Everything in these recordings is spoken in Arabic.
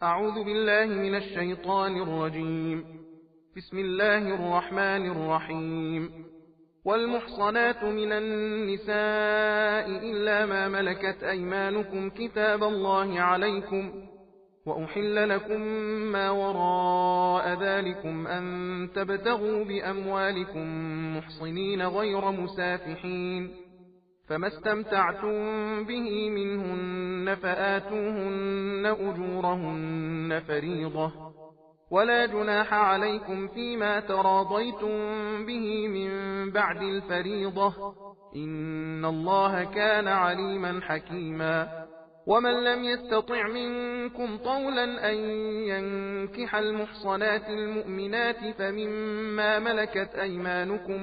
أعوذ بالله من الشيطان الرجيم. بسم الله الرحمن الرحيم. والمحصنات من النساء إلا ما ملكت أيمانكم كتاب الله عليكم، وأحل لكم ما وراء ذلكم أن تبتغوا بأموالكم محصنين غير مسافحين، فما استمتعتم به منهن فآتوهن أجورهن فريضة، ولا جناح عليكم فيما تراضيتم به من بعد الفريضة، إن الله كان عليما حكيما. ومن لم يستطع منكم طولا أن ينكح المحصنات المؤمنات فمما ملكت أيمانكم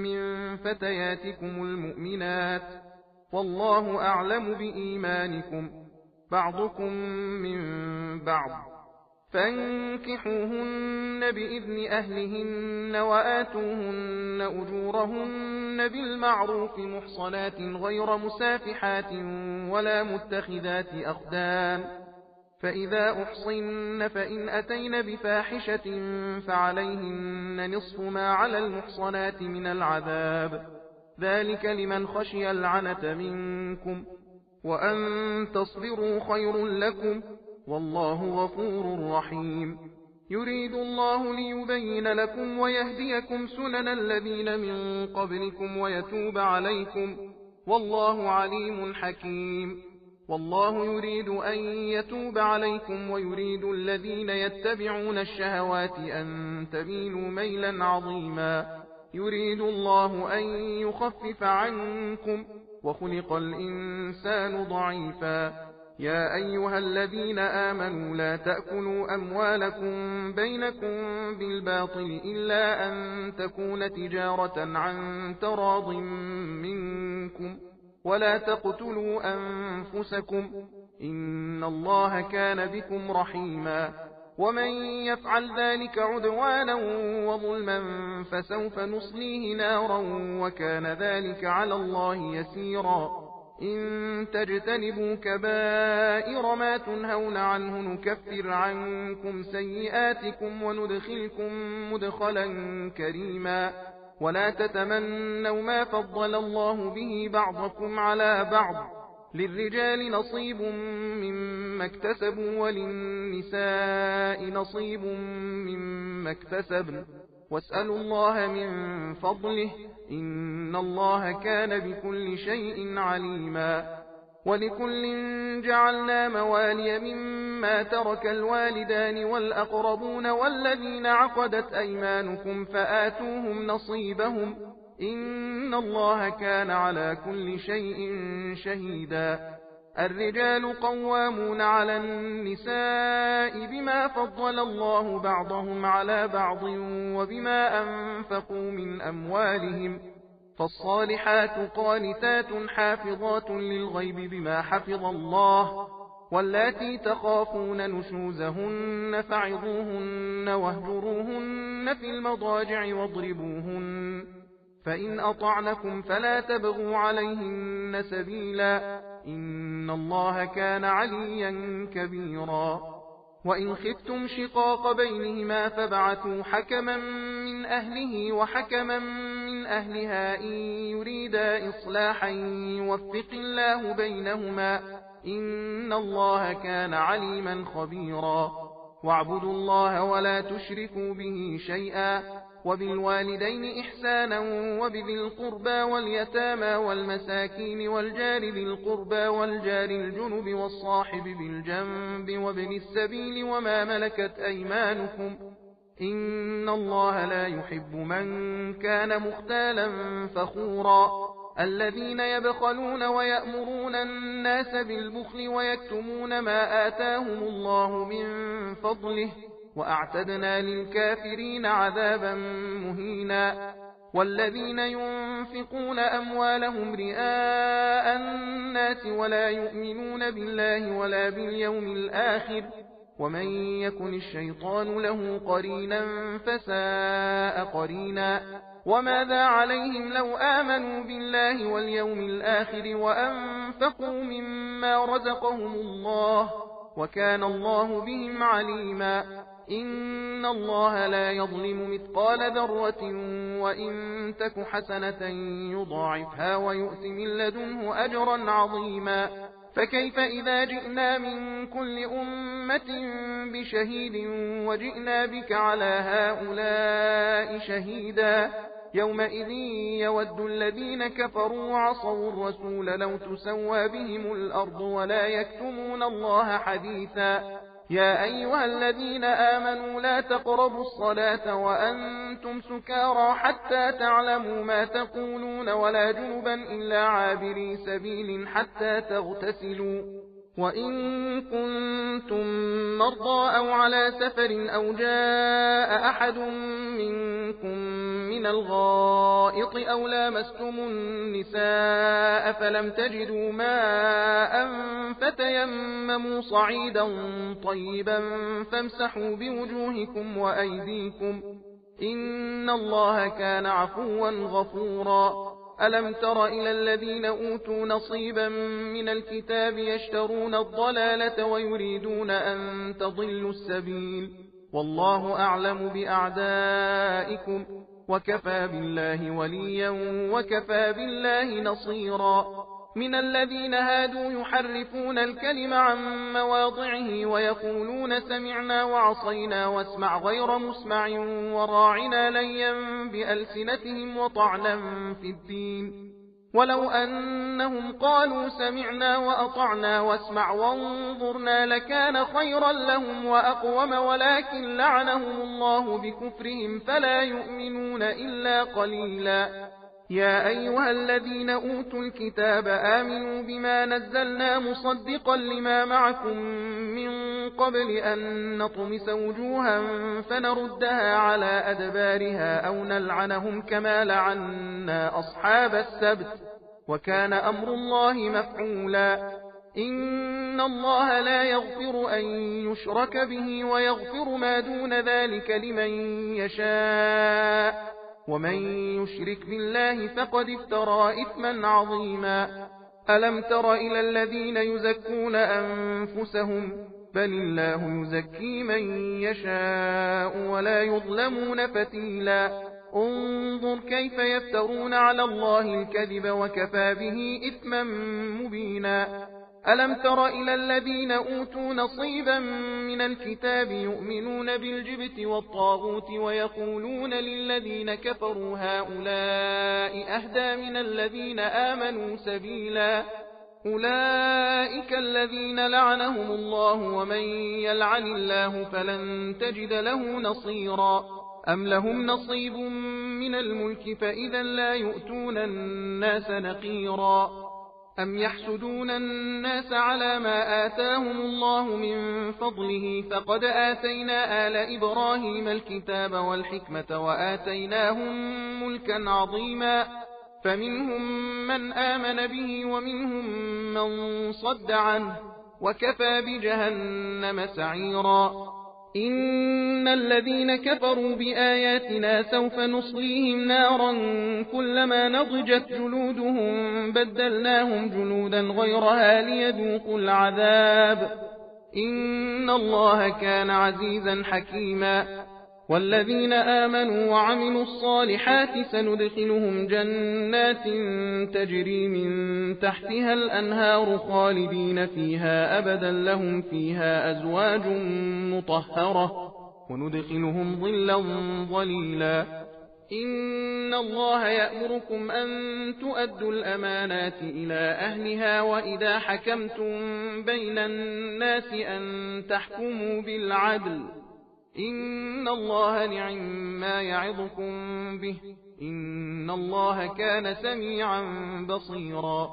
من فتياتكم المؤمنات، والله أعلم بإيمانكم، بعضكم من بعض، فانكحوهن بإذن أهلهن وآتوهن أجورهن بالمعروف محصنات غير مسافحات ولا متخذات أخدان، فإذا أحصن فإن أتين بفاحشة فعليهن نصف ما على المحصنات من العذاب، ذلك لمن خشي العنة منكم، وأن تصبروا خير لكم، والله غفور رحيم. يريد الله ليبين لكم ويهديكم سنن الذين من قبلكم ويتوب عليكم، والله عليم حكيم. والله يريد أن يتوب عليكم ويريد الذين يتبعون الشهوات أن تميلوا ميلا عظيما. يريد الله أن يخفف عنكم، وخلق الإنسان ضعيفا. يا أيها الذين آمنوا لا تأكلوا أموالكم بينكم بالباطل إلا أن تكون تجارة عن تراض منكم، ولا تقتلوا أنفسكم، إن الله كان بكم رحيما. ومن يفعل ذلك عدوانا وظلما فسوف نصليه نارا وكان ذلك على الله يسيرا. إن تجتنبوا كبائر ما تنهون عنه نكفر عنكم سيئاتكم وندخلكم مدخلا كريما. ولا تتمنوا ما فضل الله به بعضكم على بعض، للرجال نصيب مما اكتسبوا وللنساء نصيب مما اكتسبن، واسألوا الله من فضله، إن الله كان بكل شيء عليما. ولكل جعلنا موالي مما ترك الوالدان والأقربون والذين عقدت أيمانكم فآتوهم نصيبهم، إن الله كان على كل شيء شهيدا. الرجال قوامون على النساء بما فضل الله بعضهم على بعض وبما أنفقوا من أموالهم، فالصالحات قانتات حافظات للغيب بما حفظ الله، واللاتي تخافون نشوزهن فعظوهن واهجروهن في المضاجع واضربوهن، فإن أطعنكم فلا تبغوا عليهن سبيلا، إن الله كان عليا كبيرا. وإن خفتم شقاق بينهما فابعثوا حكما من أهله وحكما من أهلها إن يريدا إصلاحا يوفق الله بينهما، إن الله كان عليما خبيرا. واعبدوا الله ولا تشركوا به شيئا، وبالوالدين إحسانا وبذي القربى واليتامى والمساكين والجار ذي القربى والجار الجنب والصاحب بالجنب وابن السبيل وما ملكت أيمانكم، إن الله لا يحب من كان مختالا فخورا. الذين يبخلون ويأمرون الناس بالبخل ويكتمون ما آتاهم الله من فضله، وأعتدنا للكافرين عذابا مهينا. والذين ينفقون أموالهم رئاء الناس ولا يؤمنون بالله ولا باليوم الآخر، ومن يكن الشيطان له قرينا فساء قرينا. وماذا عليهم لو آمنوا بالله واليوم الآخر وأنفقوا مما رزقهم الله، وكان الله بهم عليما. إن الله لا يظلم مثقال ذرة وإن تك حسنة يضاعفها ويؤت من لدنه أجرا عظيما. فكيف إذا جئنا من كل أمة بشهيد وجئنا بك على هؤلاء شهيدا؟ يومئذ يود الذين كفروا وعصوا الرسول لو تسوى بهم الأرض ولا يكتمون الله حديثا. يا أيها الذين آمنوا لا تقربوا الصلاة وأنتم سكارى حتى تعلموا ما تقولون ولا جنبا إلا عابري سبيل حتى تغتسلوا. وإن كنتم مرضى أو على سفر أو جاء أحد منكم من الغائط أو لامستم النساء فلم تجدوا ماء فتيمموا صعيدا طيبا فامسحوا بوجوهكم وأيديكم إن الله كان عفوا غفورا. ألم تر إلى الذين أوتوا نصيبا من الكتاب يشترون الضلالة ويريدون أن تضلوا السبيل والله أعلم بأعدائكم وكفى بالله وليا وكفى بالله نصيرا. من الذين هادوا يحرفون الكلم عن مواضعه ويقولون سمعنا وعصينا واسمع غير مسمع وراعنا ليا بألسنتهم وطعنا في الدين. ولو أنهم قالوا سمعنا وأطعنا واسمع وانظرنا لكان خيرا لهم وأقوم ولكن لعنهم الله بكفرهم فلا يؤمنون إلا قليلا. يا أيها الذين أوتوا الكتاب آمنوا بما نزلنا مصدقا لما معكم من قبل أن نطمس وجوها فنردها على أدبارها أو نلعنهم كما لعنا أصحاب السبت وكان أمر الله مفعولا. إن الله لا يغفر أن يشرك به ويغفر ما دون ذلك لمن يشاء ومن يشرك بالله فقد افترى إثما عظيما. ألم تر إلى الذين يزكون أنفسهم بل الله يزكي من يشاء ولا يظلمون فتيلا. انظر كيف يفترون على الله الكذب وكفى به إثما مبينا. ألم تر إلى الذين أوتوا نصيبا من الكتاب يؤمنون بالجبت والطاغوت ويقولون للذين كفروا هؤلاء أهدى من الذين آمنوا سبيلا. أولئك الذين لعنهم الله ومن يلعن الله فلن تجد له نصيرا. أم لهم نصيب من الملك فإذا لا يؤتون الناس نقيرا. أم يحسدون الناس على ما آتاهم الله من فضله فقد آتينا آل إبراهيم الكتاب والحكمة وآتيناهم ملكا عظيما. فمنهم من آمن به ومنهم من صد عنه وكفى بجهنم سعيرا. إن الذين كفروا بآياتنا سوف نصليهم نارا كلما نضجت جلودهم بدلناهم جلودا غيرها ليذوقوا العذاب إن الله كان عزيزا حكيما. والذين آمنوا وعملوا الصالحات سندخلهم جنات تجري من تحتها الأنهار خالدين فيها أبدا لهم فيها أزواج مطهرة وندخلهم ظلا ظليلا. إن الله يأمركم أن تؤدوا الأمانات إلى أهلها وإذا حكمتم بين الناس أن تحكموا بالعدل إن الله نعم يعظكم به إن الله كان سميعا بصيرا.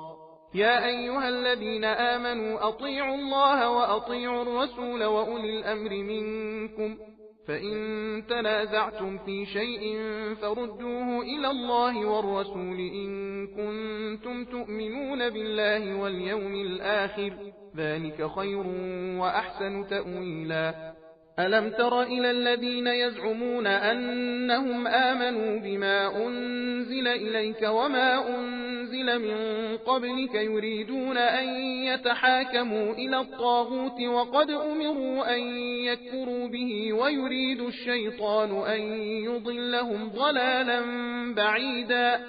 يا أيها الذين آمنوا أطيعوا الله وأطيعوا الرسول وأولي الأمر منكم فإن تنازعتم في شيء فردوه إلى الله والرسول إن كنتم تؤمنون بالله واليوم الآخر ذلك خير وأحسن تأويلا. ألم تر إلى الذين يزعمون أنهم آمنوا بما أنزل إليك وما أنزل أنزل من قبلك يريدون أن يتحاكموا إلى الطاغوت وقد أمروا أن يكفروا به ويريد الشيطان أن يضلهم ضلالا بعيدا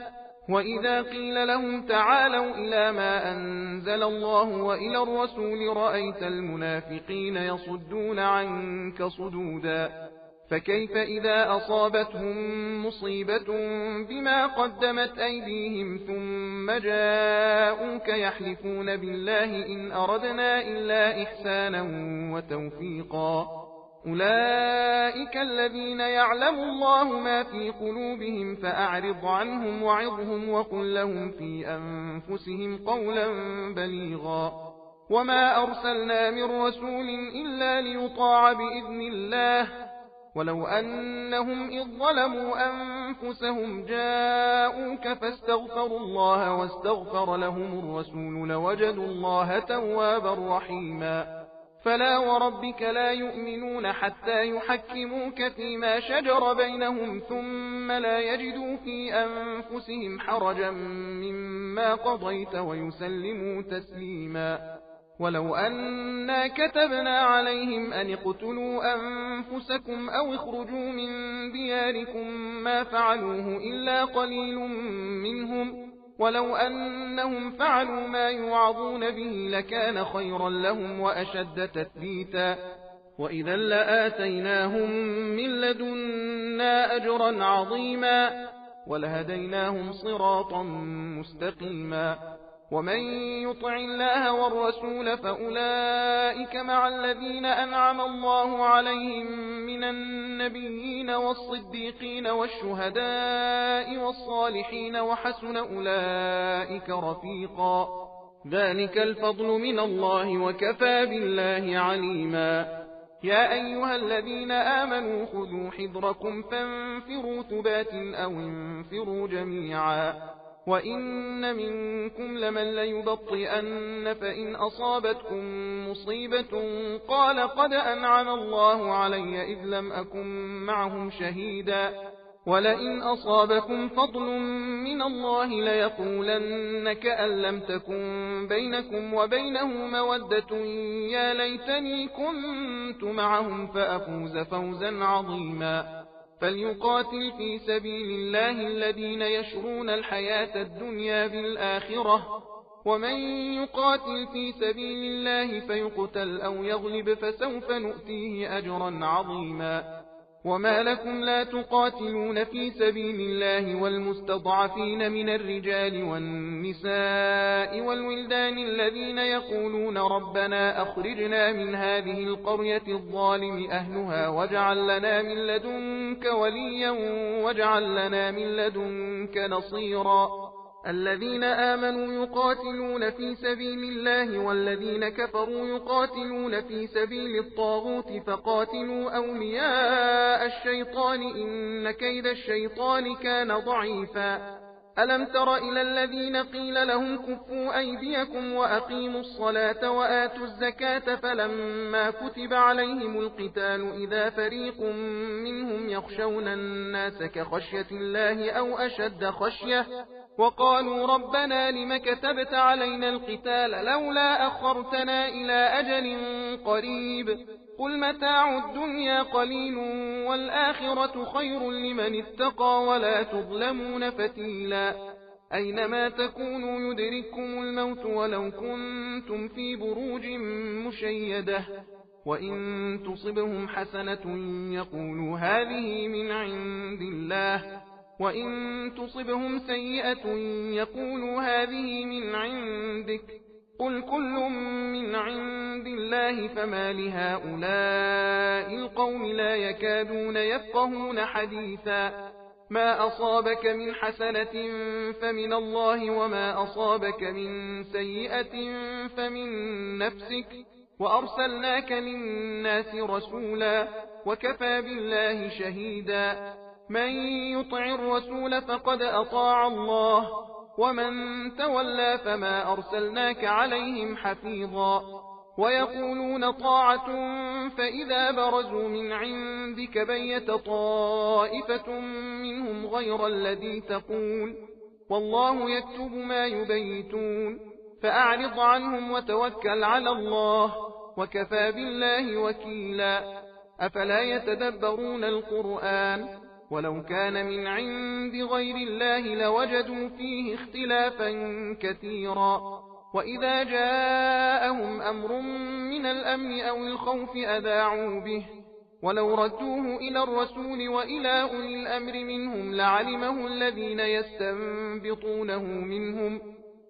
وإذا قيل لهم تعالوا إلى ما أنزل الله وإلى الرسول رأيت المنافقين يصدون عنك صدودا فكيف إذا أصابتهم مصيبة بما قدمت أيديهم ثم جاءوك يحلفون بالله إن أردنا إلا إحسانا وتوفيقا أولئك الذين يعلم الله ما في قلوبهم فأعرض عنهم وعظهم وقل لهم في أنفسهم قولا بليغا وما أرسلنا من رسول إلا ليطاع بإذن الله ولو أنهم إذ ظلموا أنفسهم جاءوك فاستغفروا الله واستغفر لهم الرسول لوجدوا الله توابا رحيما فلا وربك لا يؤمنون حتى يحكموك فيما شجر بينهم ثم لا يجدوا في أنفسهم حرجا مما قضيت ويسلموا تسليما ولو أنا كتبنا عليهم أن اقتلوا أنفسكم أو اخرجوا من دياركم ما فعلوه إلا قليل منهم ولو أنهم فعلوا ما يوعظون به لكان خيرا لهم وأشد تثبيتا وإذا لآتيناهم من لدنا أجرا عظيما ولهديناهم صراطا مستقيما ومن يطع الله والرسول فأولئك مع الذين أنعم الله عليهم من النبيين والصديقين والشهداء والصالحين وحسن أولئك رفيقا ذلك الفضل من الله وكفى بالله عليما يا أيها الذين آمنوا خذوا حذركم فانفروا ثبات أو انفروا جميعا وإن منكم لمن ليبطئن فإن أصابتكم مصيبة قال قد أنعم الله علي إذ لم أكن معهم شهيدا ولئن أصابكم فضل من الله ليقولن كأن لم تكن بينكم وبينه مودة يا ليتني كنت معهم فأفوز فوزا عظيما فليقاتل في سبيل الله الذين يشرون الحياة الدنيا بالآخرة ومن يقاتل في سبيل الله فيقتل أو يغلب فسوف نؤتيه أجرا عظيما وما لكم لا تقاتلون في سبيل الله والمستضعفين من الرجال والنساء والولدان الذين يقولون ربنا أخرجنا من هذه القرية الظالم أهلها واجعل لنا من لدنك وليا واجعل لنا من لدنك نصيرا الذين آمنوا يقاتلون في سبيل الله والذين كفروا يقاتلون في سبيل الطاغوت فقاتلوا أولياء الشيطان إن كيد الشيطان كان ضعيفا ألم تر إلى الذين قيل لهم كفوا أيديكم وأقيموا الصلاة وآتوا الزكاة فلما كتب عليهم القتال إذا فريق منهم يخشون الناس كخشية الله أو أشد خشية وقالوا ربنا لم كتبت علينا القتال لولا أخرتنا إلى أجل قريب قل متاع الدنيا قليل والآخرة خير لمن اتقى ولا تظلمون فتيلا أينما تكونوا يدرككم الموت ولو كنتم في بروج مشيدة وإن تصبهم حسنة يقولوا هذه من عند الله وإن تصبهم سيئة يقولوا هذه من عندك قل كل من عند الله فما لهؤلاء القوم لا يكادون يفقهون حديثا ما أصابك من حسنة فمن الله وما أصابك من سيئة فمن نفسك وأرسلناك للناس رسولا وكفى بالله شهيدا من يطع الرسول فقد أطاع الله ومن تولى فما أرسلناك عليهم حفيظا ويقولون طاعة فإذا برزوا من عندك بيت طائفة منهم غير الذي تقول والله يكتب ما يبيتون فأعرض عنهم وتوكل على الله وكفى بالله وكيلا أفلا يتدبرون القرآن ولو كان من عند غير الله لوجدوا فيه اختلافا كثيرا وإذا جاءهم أمر من الأمن أو الخوف أذاعوا به ولو ردوه إلى الرسول وإلى أولي الأمر منهم لعلمه الذين يستنبطونه منهم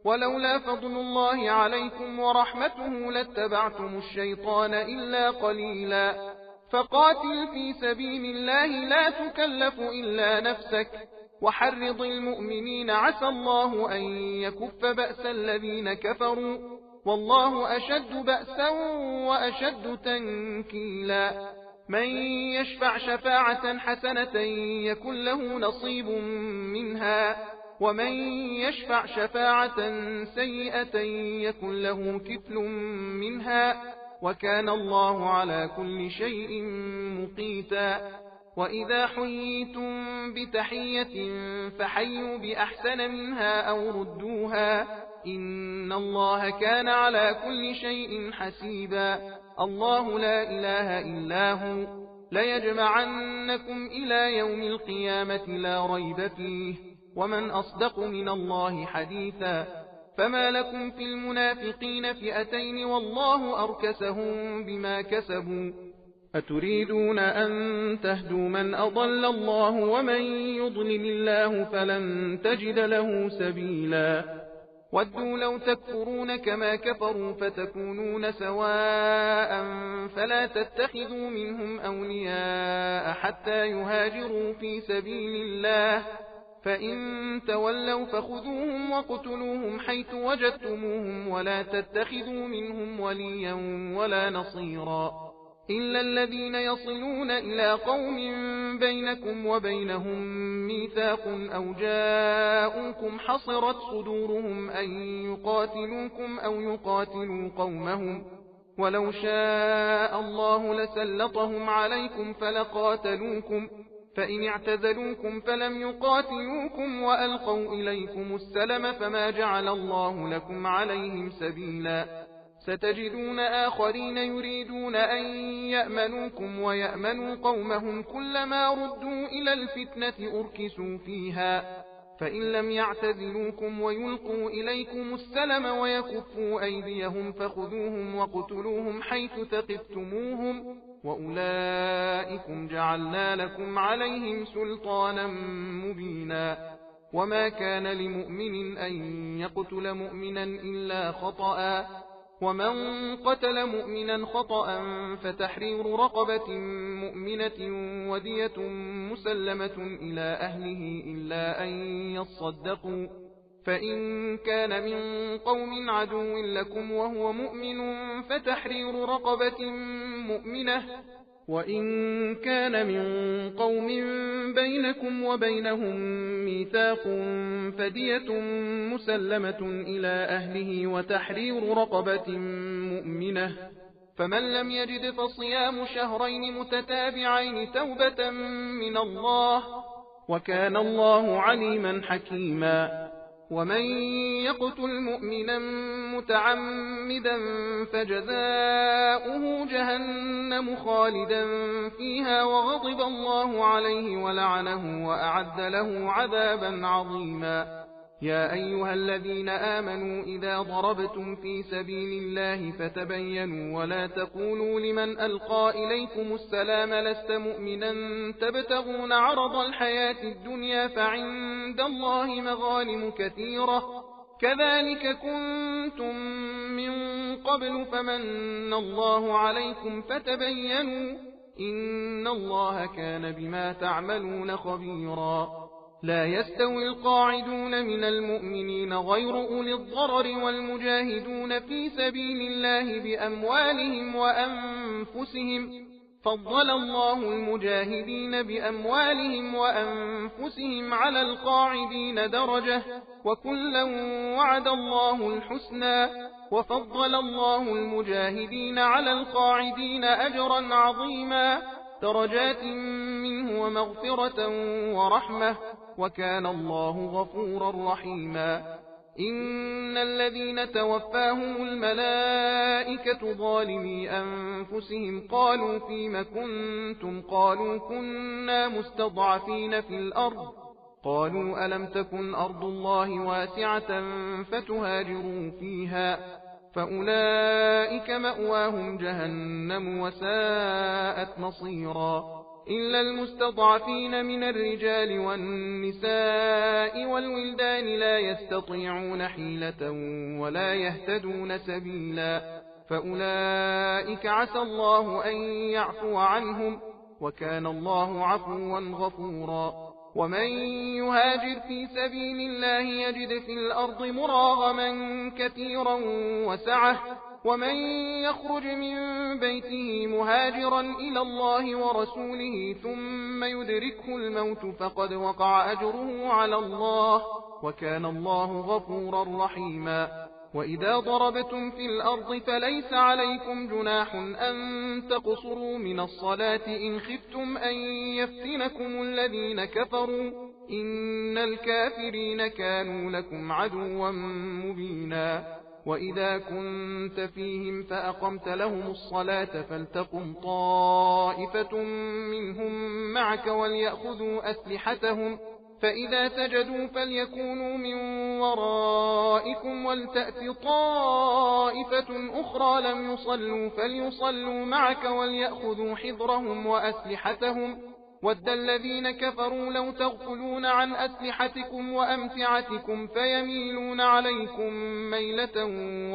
ولولا فضل الله عليكم ورحمته لاتبعتم الشيطان إلا قليلا فقاتل في سبيل الله لا تكلف إلا نفسك وحرض المؤمنين عسى الله أن يكف بأس الذين كفروا والله أشد بأسا وأشد تنكيلا من يشفع شفاعة حسنة يكن له نصيب منها ومن يشفع شفاعة سيئة يكن له كفل منها وكان الله على كل شيء مقيتا وإذا حييتم بتحية فحيوا بأحسن منها أو ردوها إن الله كان على كل شيء حسيبا الله لا إله إلا هو ليجمعنكم إلى يوم القيامة لا ريب فيه ومن أصدق من الله حديثا فما لكم في المنافقين فئتين والله أركسهم بما كسبوا أتريدون أن تهدوا من أضل الله ومن يضلل الله فلن تجد له سبيلا ودوا لو تكفرون كما كفروا فتكونون سواء فلا تتخذوا منهم أولياء حتى يهاجروا في سبيل الله فإن تولوا فخذوهم وقتلوهم حيث وجدتموهم ولا تتخذوا منهم وليا ولا نصيرا إلا الذين يصلون إلى قوم بينكم وبينهم ميثاق أو جاءوكم حصرت صدورهم أن يقاتلوكم أو يقاتلوا قومهم ولو شاء الله لسلطهم عليكم فلقاتلوكم فإن اعتزلوكم فلم يقاتلوكم وألقوا إليكم السلم فما جعل الله لكم عليهم سبيلا ستجدون آخرين يريدون أن يأمنوكم ويأمنوا قومهم كلما ردوا إلى الفتنة أركسوا فيها فإن لم يعتزلوكم ويلقوا إليكم السلم ويكفوا أيديهم فخذوهم وقتلوهم حيث ثقفتموهم وأولئكم جعلنا لكم عليهم سلطانا مبينا وما كان لمؤمن أن يقتل مؤمنا إلا خطأ ومن قتل مؤمنا خطأ فتحرير رقبة مؤمنة ودية مسلمة إلى أهله إلا أن يصدقوا فإن كان من قوم عدو لكم وهو مؤمن فتحرير رقبة مؤمنة وإن كان من قوم بينكم وبينهم ميثاق فدية مسلمة إلى أهله وتحرير رقبة مؤمنة فمن لم يجد فصيام شهرين متتابعين توبة من الله وكان الله عليما حكيما ومن يقتل مؤمنا متعمدا فجزاؤه جهنم خالدا فيها وغضب الله عليه ولعنه وأعد له عذابا عظيما يا أيها الذين آمنوا إذا ضربتم في سبيل الله فتبينوا ولا تقولوا لمن ألقى إليكم السلام لست مؤمنا تبتغون عرض الحياة الدنيا فعند الله مغانم كثيرة كذلك كنتم من قبل فمن الله عليكم فتبينوا إن الله كان بما تعملون خبيرا لا يستوي القاعدون من المؤمنين غير أولي الضرر والمجاهدون في سبيل الله بأموالهم وأنفسهم فضل الله المجاهدين بأموالهم وأنفسهم على القاعدين درجة وكلا وعد الله الحسنى وفضل الله المجاهدين على القاعدين أجرا عظيما درجات منه ومغفرة ورحمة وكان الله غفورا رحيما. إن الذين توفاهم الملائكة ظالمي أنفسهم قالوا فيم كنتم؟ قالوا كنا مستضعفين في الأرض. قالوا ألم تكن أرض الله واسعة فتهاجروا فيها؟ فأولئك مأواهم جهنم وساءت مصيرا. إلا المستضعفين من الرجال والنساء والولدان لا يستطيعون حيلة ولا يهتدون سبيلا، فأولئك عسى الله أن يعفو عنهم، وكان الله عفوا غفورا. ومن يهاجر في سبيل الله يجد في الأرض مراغما كثيرا وسعة، ومن يخرج من بيته مهاجرا إلى الله ورسوله ثم يدركه الموت فقد وقع أجره على الله، وكان الله غفورا رحيما. وإذا ضربتم في الأرض فليس عليكم جناح أن تقصروا من الصلاة إن خفتم أن يفتنكم الذين كفروا، إن الكافرين كانوا لكم عدوا مبينا. وإذا كنت فيهم فأقمت لهم الصلاة فلتقم طائفة منهم معك وليأخذوا أسلحتهم، فإذا سجدوا فليكونوا من ورائكم ولتأت طائفة أخرى لم يصلوا فليصلوا معك وليأخذوا حذرهم وأسلحتهم. ود الذين كفروا لو تغفلون عن أسلحتكم وأمتعتكم فيميلون عليكم ميلة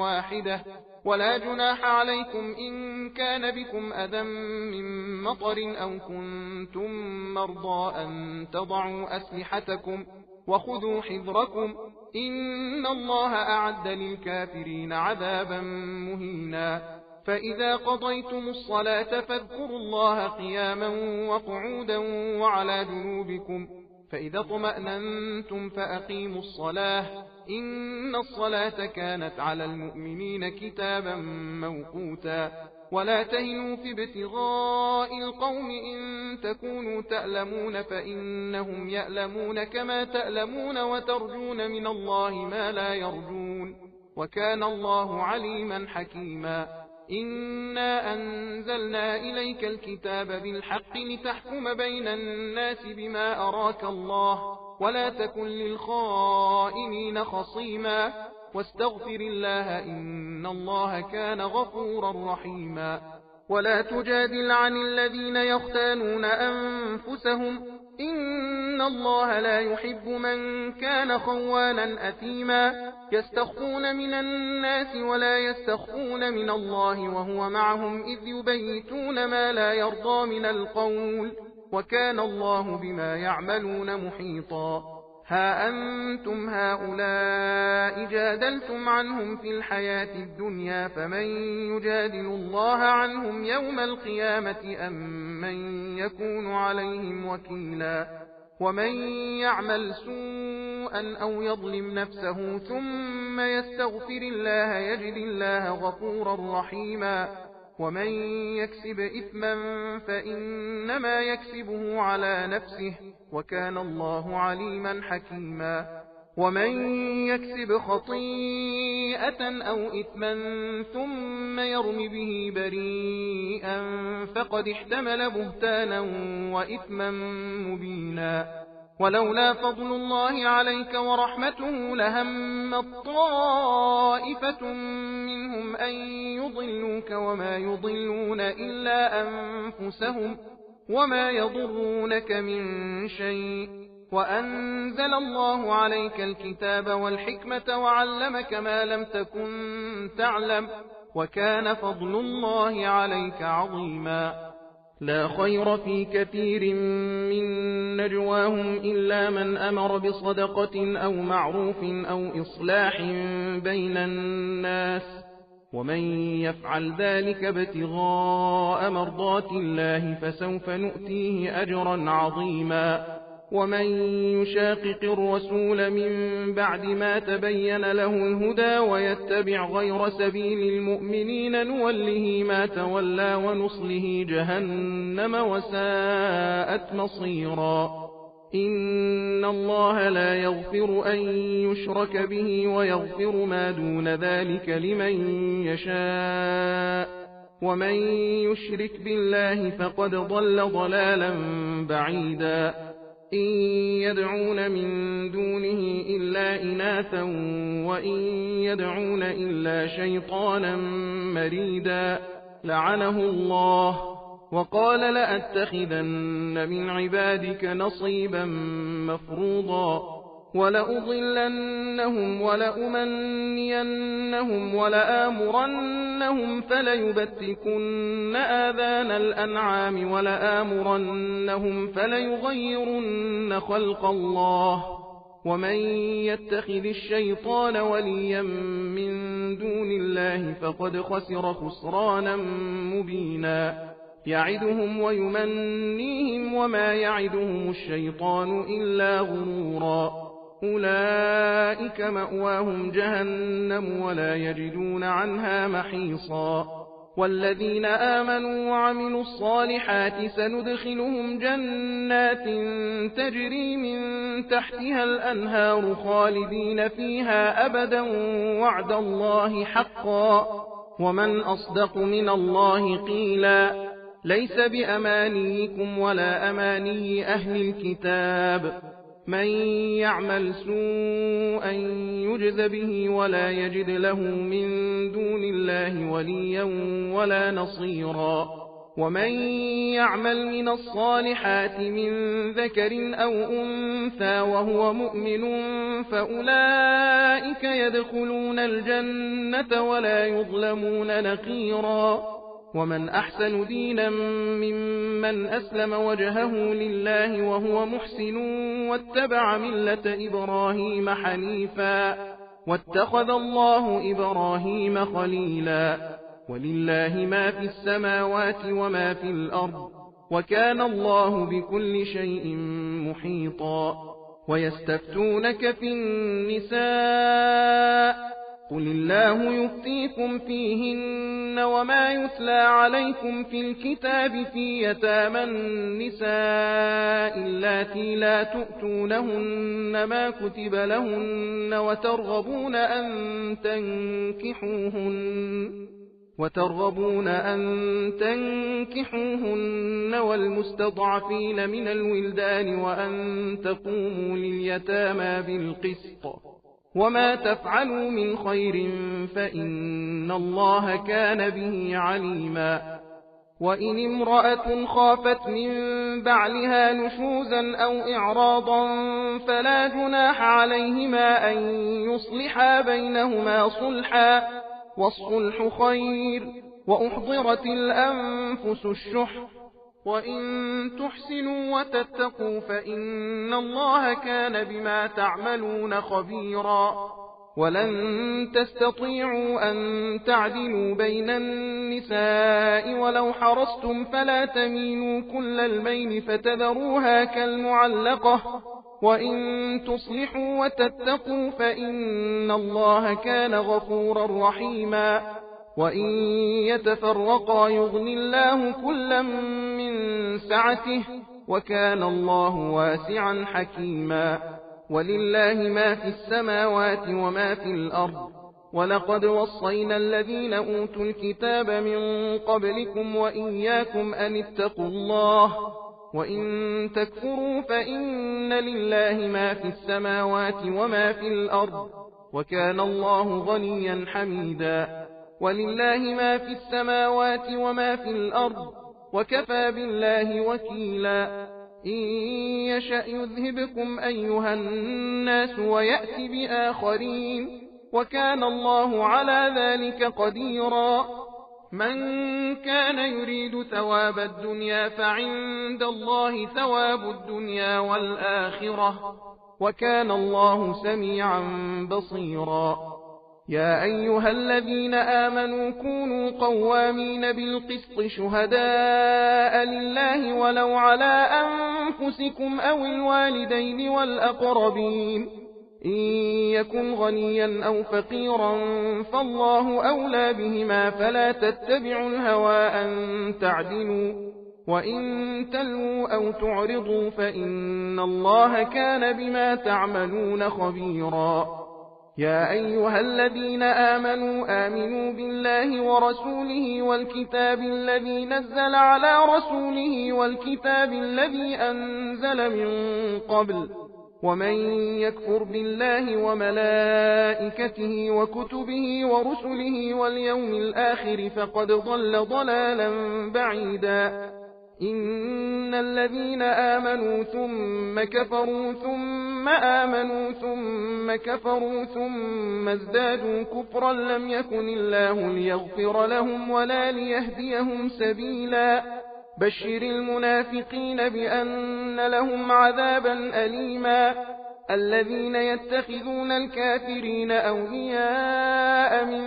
واحدة، ولا جناح عليكم إن كان بكم أذى من مطر أو كنتم مرضى أن تضعوا أسلحتكم وخذوا حذركم، إن الله أعد للكافرين عذابا مهينا. فإذا قضيتم الصلاة فاذكروا الله قياما وقعودا وعلى جنوبكم، فإذا اطمأننتم فأقيموا الصلاة، إن الصلاة كانت على المؤمنين كتابا موقوتا. ولا تهنوا في ابتغاء القوم إن تكونوا تألمون فإنهم يألمون كما تألمون وترجون من الله ما لا يرجون، وكان الله عليما حكيما. إنا أنزلنا إليك الكتاب بالحق لتحكم بين الناس بما أراك الله، ولا تكن للخائنين خصيما، واستغفر الله إن الله كان غفورا رحيما. ولا تجادل عن الذين يختانون أنفسهم، إن الله لا يحب من كان خوانا أثيما. يستخفون من الناس ولا يستخفون من الله وهو معهم إذ يبيتون ما لا يرضى من القول، وكان الله بما يعملون محيطا. ها أنتم هؤلاء جادلتم عنهم في الحياة الدنيا، فمن يجادل الله عنهم يوم القيامة أم من يكون عليهم وكيلا. ومن يعمل سوءا أو يظلم نفسه ثم يستغفر الله يجد الله غفورا رحيما. ومن يكسب إثما فإنما يكسبه على نفسه، وكان الله عليما حكيما. ومن يكسب خطيئة أو إثما ثم يرم به بريئا فقد احتمل بهتانا وإثما مبينا. ولولا فضل الله عليك ورحمته لهمت طائفة منهم أن يضلوك وما يضلون إلا أنفسهم وما يضرونك من شيء، وأنزل الله عليك الكتاب والحكمة وعلمك ما لم تكن تعلم، وكان فضل الله عليك عظيما. لا خير في كثير من نجواهم إلا من أمر بصدقة أو معروف أو إصلاح بين الناس، ومن يفعل ذلك ابتغاء مرضات الله فسوف نؤتيه أجرا عظيما. ومن يشاقق الرسول من بعد ما تبين له الهدى ويتبع غير سبيل المؤمنين نوله ما تولى ونصله جهنم وساءت مصيرا. إن الله لا يغفر أن يشرك به ويغفر ما دون ذلك لمن يشاء ومن يشرك بالله فقد ضل ضلالا بعيدا إن يدعون من دونه إلا إناثا وإن يدعون إلا شيطانا مريدا لعنه الله وقال لأتخذن من عبادك نصيبا مفروضا ولأضلنهم ولأمنينهم ولآمرنهم فليبتكن آذان الأنعام ولآمرنهم فليغيرن خلق الله ومن يتخذ الشيطان وليا من دون الله فقد خسر خسرانا مبينا يعدهم ويمنيهم وما يعدهم الشيطان إلا غرورا أولئك مأواهم جهنم ولا يجدون عنها محيصا والذين آمنوا وعملوا الصالحات سندخلهم جنات تجري من تحتها الأنهار خالدين فيها أبدا وعد الله حقا ومن أصدق من الله قيلا ليس بأمانيكم ولا أماني أهل الكتاب من يعمل سوءا يجز به ولا يجد له من دون الله وليا ولا نصيرا ومن يعمل من الصالحات من ذكر أو أنثى وهو مؤمن فأولئك يدخلون الجنة ولا يظلمون نقيرا ومن أحسن دينا ممن أسلم وجهه لله وهو محسن واتبع ملة إبراهيم حنيفا واتخذ الله إبراهيم خليلا ولله ما في السماوات وما في الأرض وكان الله بكل شيء محيطا ويستفتونك في النساء قل الله يفتيكم فيهن وما يتلى عليكم في الكتاب في يتامى النساء اللاتي لا تؤتونهن ما كتب لهن وترغبون أن تنكحوهن والمستضعفين من الولدان وأن تقوموا لليتامى بالقسط وما تفعلوا من خير فإن الله كان به عليما وإن امرأة خافت من بعلها نشوزا أو إعراضا فلا جناح عليهما أن يصلحا بينهما صلحا والصلح خير وأحضرت الأنفس الشح وإن تحسنوا وتتقوا فإن الله كان بما تعملون خبيرا ولن تستطيعوا أن تعدلوا بين النساء ولو حرصتم فلا تميلوا كل الميل فتذروها كالمعلقة وإن تصلحوا وتتقوا فإن الله كان غفورا رحيما وإن يتفرقا يغني الله كلا من سعته وكان الله واسعا حكيما ولله ما في السماوات وما في الأرض ولقد وصينا الذين أوتوا الكتاب من قبلكم وإياكم أن اتقوا الله وإن تكفروا فإن لله ما في السماوات وما في الأرض وكان الله غنيا حميدا ولله ما في السماوات وما في الأرض وكفى بالله وكيلا إن يشأ يذهبكم أيها الناس ويأت بآخرين وكان الله على ذلك قديرا من كان يريد ثواب الدنيا فعند الله ثواب الدنيا والآخرة وكان الله سميعا بصيرا يا أيها الذين آمنوا كونوا قوامين بالقسط شهداء لله ولو على أنفسكم أو الوالدين والأقربين إن يكن غنيا أو فقيرا فالله أولى بهما فلا تتبعوا الهوى أن تعدلوا وإن تلووا أو تعرضوا فإن الله كان بما تعملون خبيرا. يا أيها الذين آمنوا بالله ورسوله والكتاب الذي نزل على رسوله والكتاب الذي أنزل من قبل، ومن يكفر بالله وملائكته وكتبه ورسله واليوم الآخر فقد ضل ضلالا بعيدا. إن الذين آمنوا ثم كفروا ثم آمنوا ثم كفروا ثم ازدادوا كفرا لم يكن الله ليغفر لهم ولا ليهديهم سبيلا. بشر المنافقين بأن لهم عذابا أليما. الذين يتخذون الكافرين أولياء من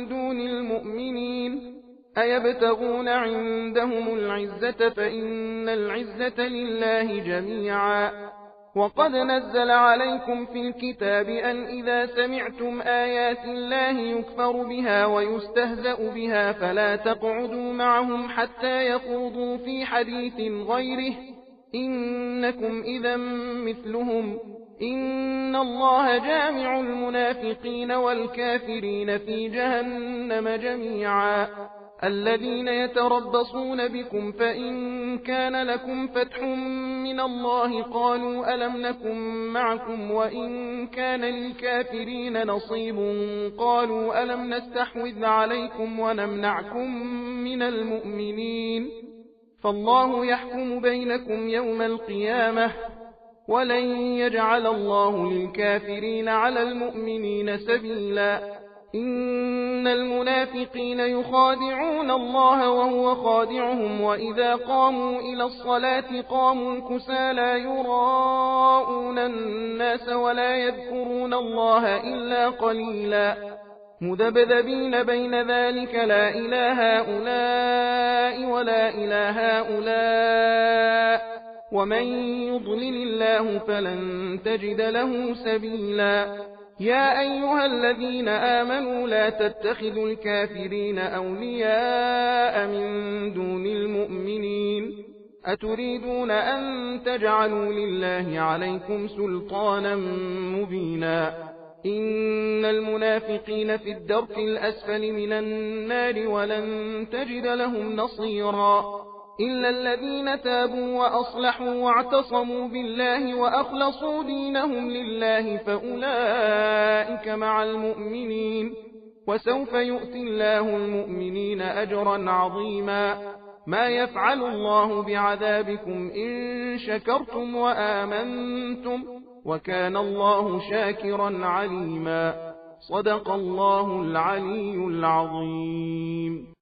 دون المؤمنين أيبتغون عندهم العزة فإن العزة لله جميعا. وقد نزل عليكم في الكتاب أن إذا سمعتم آيات الله يكفر بها ويستهزأ بها فلا تقعدوا معهم حتى يخوضوا في حديث غيره إنكم إذا مثلهم. إن الله جامع المنافقين والكافرين في جهنم جميعا. الذين يتربصون بكم فإن كان لكم فتح من الله قالوا ألم نكن معكم وإن كان للكافرين نصيب قالوا ألم نستحوذ عليكم ونمنعكم من المؤمنين. فالله يحكم بينكم يوم القيامة ولن يجعل الله للكافرين على المؤمنين سبيلا. إن المنافقين يخادعون الله وهو خادعهم وإذا قاموا إلى الصلاة قاموا كسالى يراءون الناس ولا يذكرون الله إلا قليلا. مذبذبين بين ذلك لا إله هؤلاء ولا إله هؤلاء ومن يضلل الله فلن تجد له سبيلا. يا أيها الذين آمنوا لا تتخذوا الكافرين أولياء من دون المؤمنين. أتريدون أن تجعلوا لله عليكم سلطانا مبينا. إن المنافقين في الدرك الأسفل من النار ولن تجد لهم نصيرا. إلا الذين تابوا وأصلحوا واعتصموا بالله وأخلصوا دينهم لله فأولئك مع المؤمنين وسوف يؤتي الله المؤمنين أجرا عظيما. ما يفعل الله بعذابكم إن شكرتم وآمنتم وكان الله شاكرا عليما. صدق الله العلي العظيم.